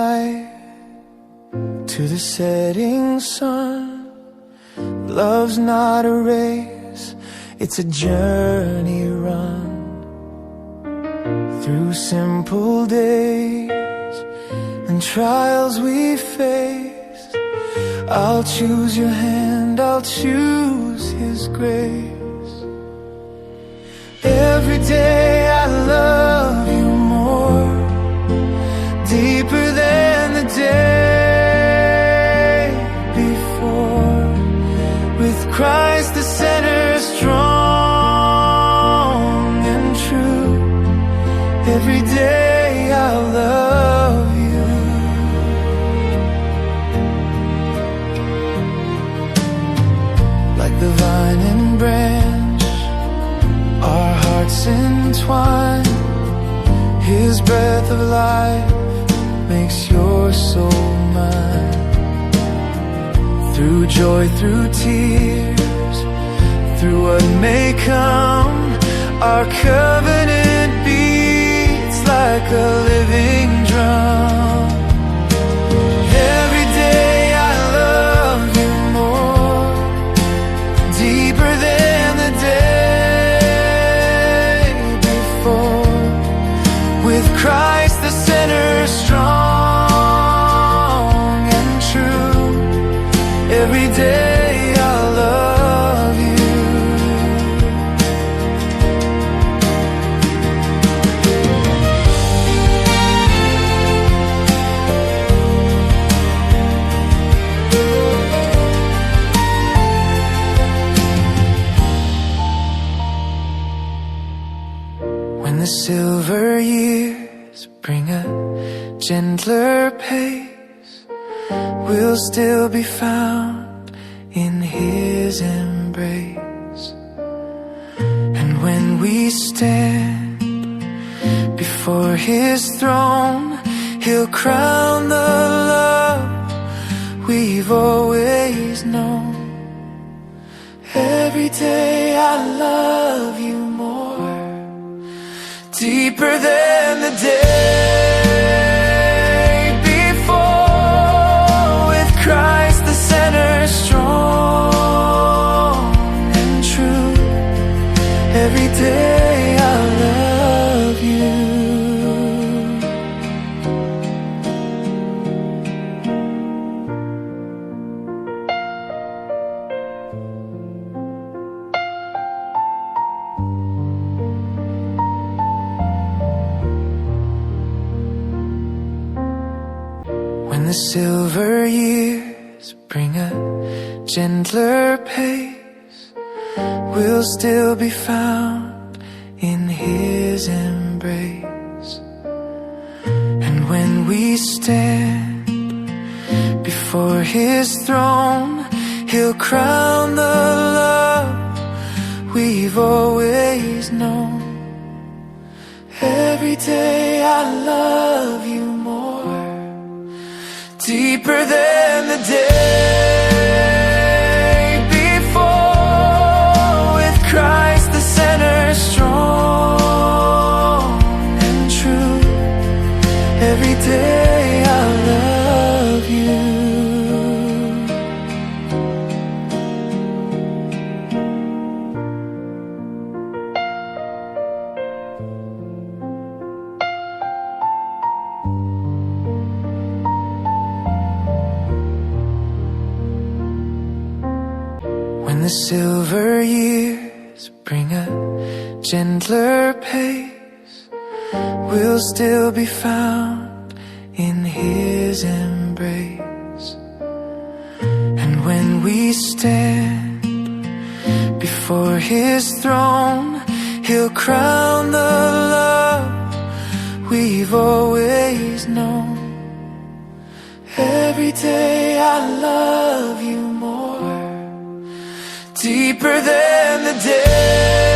night to the setting sun. Love's not a race, it's a journey run through simple days and trials we face. I'll choose your hand, I'll choose His grace. Every day I love you more, deeper than the day before. With Christ the center, strong and true. Every day I'll love you. Like the vine and branch, our hearts entwine. His breath of life makes your soul mine. Through joy, through tears, through what may come, our covenant beats like a living drum. Every day I love you more, deeper than the day before. With Christ the center, strong and true. Every day I'll love you. When the silver years bring a gentler pace, we'll still be found in His embrace. And when we stand before His throne, He'll crown the love we've always known. Every day I love you more, deeper than the day before. With Christ the center, strong and true. Every day I love you. When the silver years bring a gentler pace, we'll still be found in His embrace. And when we stand before His throne, He'll crown the love we've always known. Every day I love you more, deeper than the day before. With Christ the center, strong and true. Every day I love you. When the silver years bring a gentler pace, we'll still be found in His embrace. And when we stand before His throne, He'll crown the love we've always known. Every day I love you more, deeper than the day